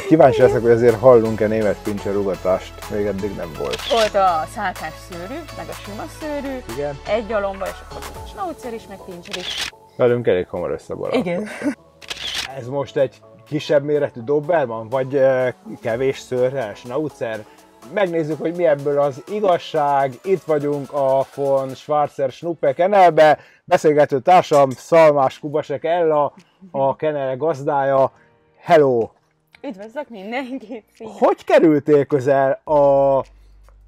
Kíváncsi leszek, hogy azért hallunk-e német pincser ugatást, még eddig nem volt. Volt a szálkás szőrű, meg a sima szőrű, Igen. egy gyalomba, és akkor volt schnauzer is, meg pincser is. Velünk elég hamar összebarátkoztunk. Igen. Ez most egy kisebb méretű Doberman, vagy kevés szőrrel, schnauzer? Megnézzük, hogy mi ebből az igazság. Itt vagyunk a von Schwarzer Schnuppe kennelbe. Beszélgető társam Szalmás Kubasek Ella, a kennel gazdája. Hello! Üdvözlök mindenkit! Hogy kerültél közel a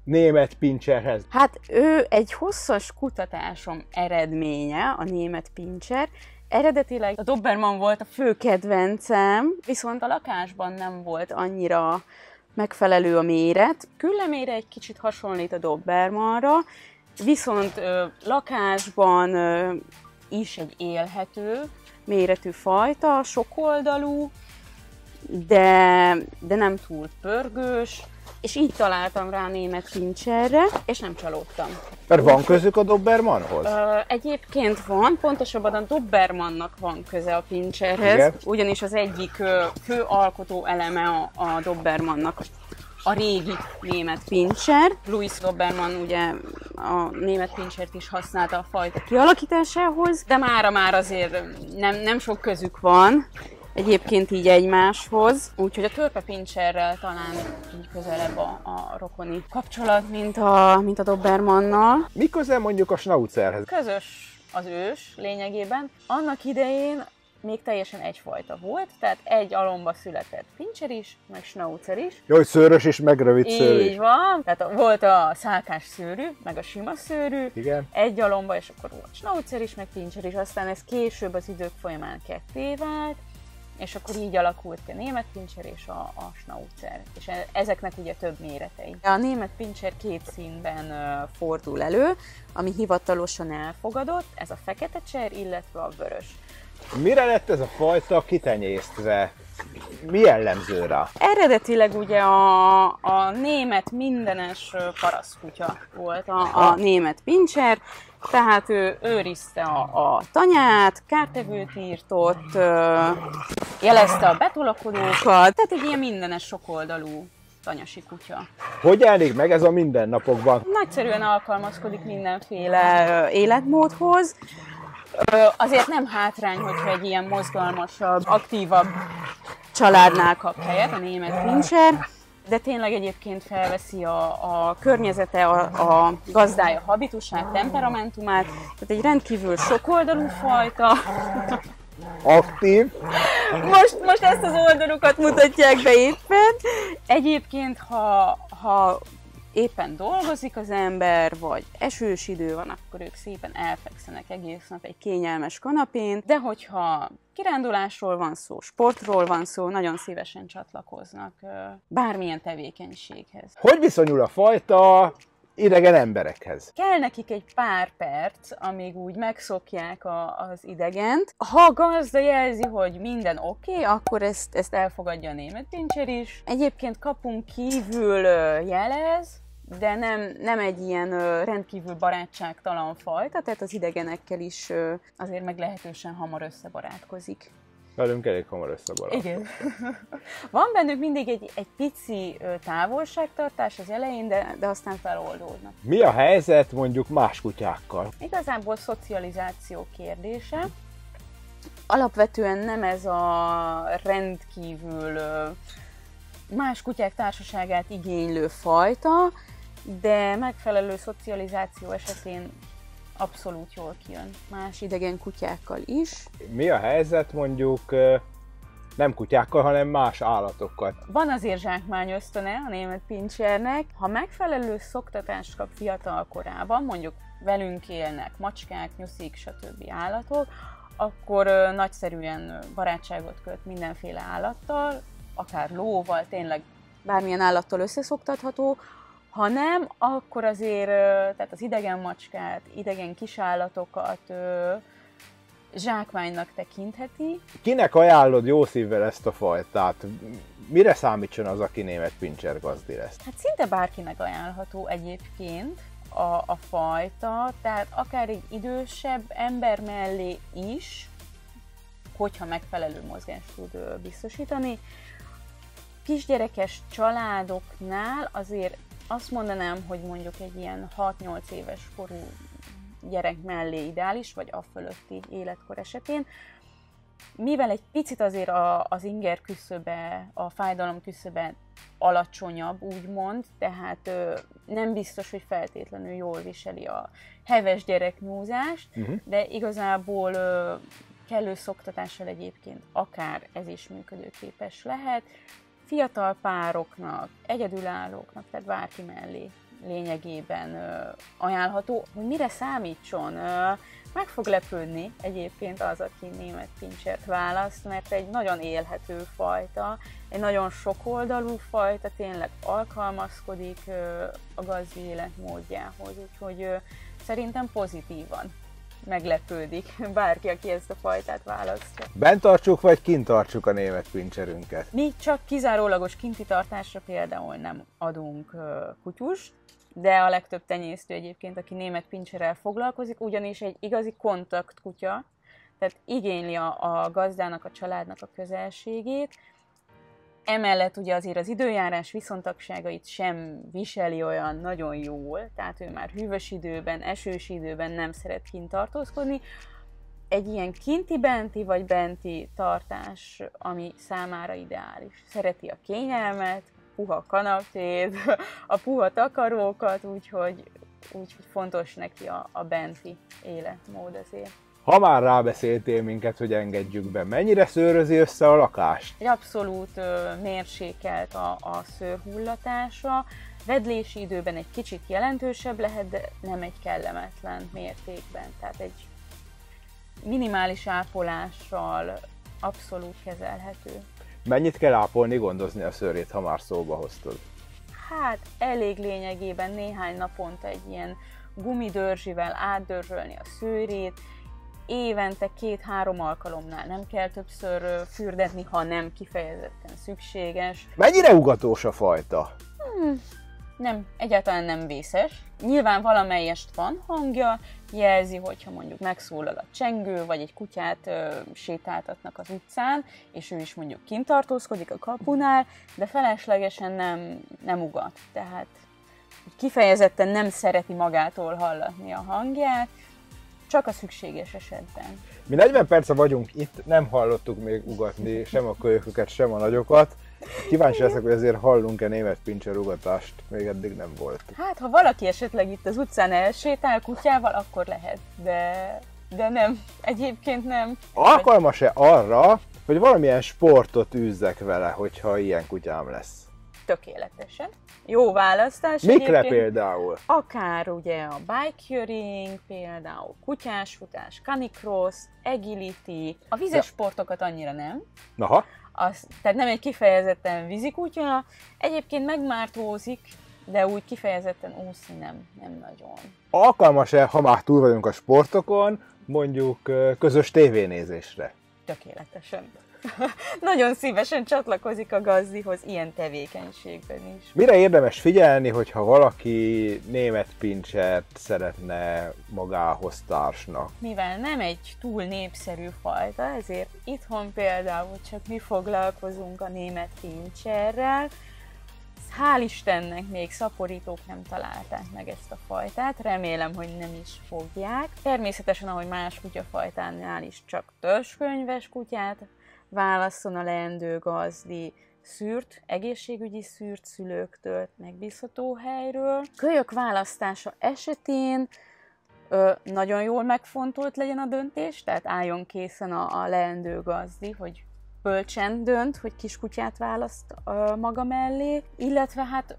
német pincserhez? Hát ő egy hosszas kutatásom eredménye, a német pincser. Eredetileg a Doberman volt a fő kedvencem, viszont a lakásban nem volt annyira megfelelő a méret. Küllemére egy kicsit hasonlít a Dobermanra, viszont lakásban is egy élhető méretű fajta, sokoldalú, de nem túl pörgős, és így találtam rá a német pincserre, és nem csalódtam. Mert van közük a Dobermanhoz? Egyébként van, pontosabban a Dobermannak van köze a pincserhez, igen, ugyanis az egyik fő alkotó eleme a Dobermannak a régi német pincser. Louis Doberman ugye a német pincsert is használta a fajta kialakításához, de mára már azért nem sok közük van. Egyébként így egymáshoz, úgyhogy a törpe pincserrel talán így közelebb a rokoni kapcsolat, mint a Dobermannal. Mi közel mondjuk a Schnauzerhez? Közös az ős lényegében. Annak idején még teljesen egyfajta volt, tehát egy alomba született pincser is, meg Schnauzer is. Jó, hogy szőrös is, meg rövid szőrű is. Így van, tehát volt a szálkás szőrű, meg a sima szőrű, igen, egy alomba, és akkor volt Schnauzer is, meg pincser is, aztán ez később az idők folyamán ketté vált, és akkor így alakult ki a német pincser és a Schnauzer. És ezeknek ugye több méretei. A német pincser két színben fordul elő, ami hivatalosan elfogadott, ez a fekete cser, illetve a vörös. Mire lett ez a fajta kitenyésztve? Mi jellemző rá? Eredetileg ugye a német mindenes parasztkutya volt a német pincser, tehát ő őrizte a tanyát, kártevőt írtott, jelezte a betolakodókat, tehát egy ilyen mindenes sokoldalú tanyasi kutya. Hogy jelenik meg ez a mindennapokban? Nagyszerűen alkalmazkodik mindenféle életmódhoz. Azért nem hátrány, hogyha egy ilyen mozgalmasabb, aktívabb családnál kap helyet a német pincser, de tényleg egyébként felveszi a környezete, a gazdája habitusát, temperamentumát, tehát egy rendkívül sokoldalú fajta. Aktív. Most ezt az oldalukat mutatják be éppen. Egyébként, ha éppen dolgozik az ember, vagy esős idő van, akkor ők szépen elfekszenek egész nap egy kényelmes kanapén, de hogyha kirándulásról van szó, sportról van szó, nagyon szívesen csatlakoznak bármilyen tevékenységhez. Hogy viszonyul a fajta idegen emberekhez? Kell nekik egy pár perc, amíg úgy megszokják az idegent. Ha a gazda jelzi, hogy minden oké, akkor ezt elfogadja a német pincser is. Egyébként kapun kívül jelez, de nem egy ilyen rendkívül barátságtalan fajta, tehát az idegenekkel is azért meglehetősen hamar összebarátkozik. Velünk elég hamar összebarátkozik. Igen. Van bennük mindig egy pici távolságtartás az elején, de aztán feloldódnak. Mi a helyzet mondjuk más kutyákkal? Igazából szocializáció kérdése. Alapvetően nem ez a rendkívül más kutyák társaságát igénylő fajta, de megfelelő szocializáció esetén abszolút jól kijön más idegen kutyákkal is. Mi a helyzet mondjuk nem kutyákkal, hanem más állatokkal? Van azért zsákmány ösztöne a német pincsernek. Ha megfelelő szoktatást kap fiatal korában, mondjuk velünk élnek macskák, nyuszik, stb. Állatok, akkor nagyszerűen barátságot köt mindenféle állattal, akár lóval, tényleg bármilyen állattal összeszoktatható. Ha nem, akkor azért tehát az idegen macskát, idegen kisállatokat zsákmánynak tekintheti. Kinek ajánlod jó szívvel ezt a fajtát? Mire számítson az, aki német pincser gazdi lesz? Hát szinte bárkinek ajánlható egyébként a fajta, tehát akár egy idősebb ember mellé is, hogyha megfelelő mozgást tud biztosítani. Kisgyerekes családoknál azért azt mondanám, hogy mondjuk egy ilyen 6-8 éves korú gyerek mellé ideális, vagy a fölötti életkor esetén, mivel egy picit azért az inger küszöbe, a fájdalom küszöbe alacsonyabb, úgymond, tehát nem biztos, hogy feltétlenül jól viseli a heves gyereknyúzást, de igazából kellő szoktatással egyébként akár ez is működőképes lehet. Fiatal pároknak, egyedülállóknak, tehát bárki mellé lényegében ajánlható, hogy mire számítson. Meg fog lepődni egyébként az, aki német pincsert választ, mert egy nagyon élhető fajta, egy nagyon sokoldalú fajta, tényleg alkalmazkodik a gazdi életmódjához, úgyhogy szerintem pozitívan meglepődik bárki, aki ezt a fajtát választja. Bent tartsuk, vagy kint tartsuk a német pincserünket? Mi csak kizárólagos kinti tartásra például nem adunk kutyust, de a legtöbb tenyésztő egyébként, aki német pincserrel foglalkozik, ugyanis egy igazi kontaktkutya, tehát igényli a gazdának, a családnak a közelségét. Emellett ugye azért az időjárás viszontagságait sem viseli olyan nagyon jól, tehát ő már hűvös időben, esős időben nem szeret kint tartózkodni. Egy ilyen kinti-benti vagy benti tartás, ami számára ideális. Szereti a kényelmet, puha kanapét, a puha takarókat, úgyhogy fontos neki a benti életmód azért. Ha már rábeszéltél minket, hogy engedjük be, mennyire szőrözi össze a lakást? Egy abszolút mérsékelt a szőrhullatása. Vedlési időben egy kicsit jelentősebb lehet, de nem egy kellemetlen mértékben. Tehát egy minimális ápolással abszolút kezelhető. Mennyit kell ápolni, gondozni a szőrét, ha már szóba hoztad? Hát elég lényegében néhány naponta egy ilyen gumidörzsivel átdörzsölni a szőrét, évente 2-3 alkalomnál nem kell többször fürdetni, ha nem kifejezetten szükséges. Mennyire ugatós a fajta? Nem, egyáltalán nem vészes. Nyilván valamelyest van hangja, jelzi, hogyha mondjuk megszólal a csengő, vagy egy kutyát sétáltatnak az utcán, és ő is mondjuk kint tartózkodik a kapunál, de feleslegesen nem ugat. Tehát kifejezetten nem szereti magától hallatni a hangját, csak a szükséges esetben. Mi 40 perce vagyunk itt, nem hallottuk még ugatni sem a kölyököket, sem a nagyokat. Kíváncsi leszek, hogy azért hallunk-e német pincser ugatást, még eddig nem volt. Hát, ha valaki esetleg itt az utcán elsétál kutyával, akkor lehet, de nem. Egyébként nem. Alkalmas-e arra, hogy valamilyen sportot űzzek vele, hogyha ilyen kutyám lesz? Tökéletesen. Jó választás. Mikre például? Akár ugye a bikejöring, például kutyásfutás, canicross, agility, a vizes sportokat annyira nem. Aha. Tehát nem egy kifejezetten vízikutya, egyébként megmártózik, de úgy kifejezetten úszni nem nagyon. Alkalmas-e, ha már túl vagyunk a sportokon, mondjuk közös tévénézésre? Tökéletesen. Nagyon szívesen csatlakozik a gazdihoz ilyen tevékenységben is. Mire érdemes figyelni, hogyha valaki német pincsert szeretne magához társnak? Mivel nem egy túl népszerű fajta, ezért itthon például csak mi foglalkozunk a német pincserrel. Hál' Istennek még szaporítók nem találták meg ezt a fajtát, remélem, hogy nem is fogják. Természetesen, ahogy más kutyafajtánál is csak törzskönyves kutyát válasszon a leendő gazdi, szűrt, egészségügyi szűrt szülőktől, megbízható helyről. Kölyök választása esetén nagyon jól megfontolt legyen a döntés, tehát álljon készen a leendő gazdi, hogy bölcsen dönt, hogy kiskutyát választ maga mellé, illetve hát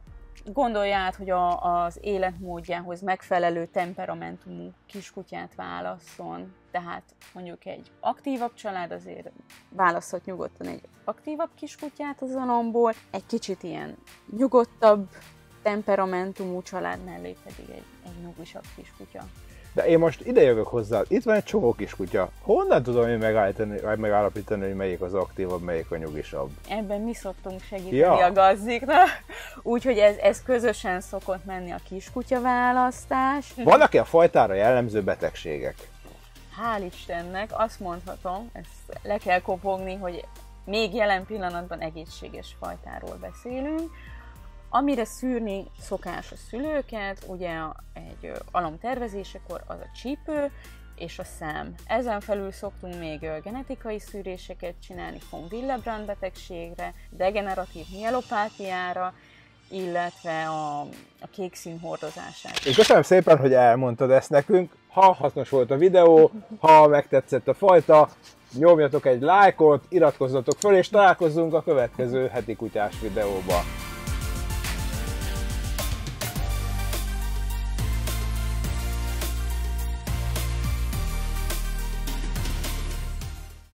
gondolja át, hogy az életmódjához megfelelő temperamentumú kiskutyát válasszon. Tehát mondjuk egy aktívabb család azért választhat nyugodtan egy aktívabb kiskutyát a zalomból, egy kicsit ilyen nyugodtabb temperamentumú család mellé pedig egy nyugisabb kiskutya. De én most ide jövök hozzá, itt van egy csomó kiskutya. Honnan tudom én megállapítani, hogy melyik az aktívabb, melyik a nyugisabb? Ebben mi szoktunk segíteni a gazdiknak, úgyhogy ez közösen szokott menni a kiskutya választás. Vannak-e a fajtára jellemző betegségek? Hál' Istennek azt mondhatom, ezt le kell kopogni, hogy még jelen pillanatban egészséges fajtáról beszélünk. Amire szűrni szokás a szülőket, ugye egy alom tervezésekor az a csípő és a szem. Ezen felül szoktunk még genetikai szűréseket csinálni von Willebrand betegségre, degeneratív mielopátiára, illetve a kék szín hordozását. Én köszönöm szépen, hogy elmondtad ezt nekünk. Ha hasznos volt a videó, ha megtetszett a fajta, nyomjatok egy lájkot, iratkozzatok föl, és találkozzunk a következő heti kutyás videóban.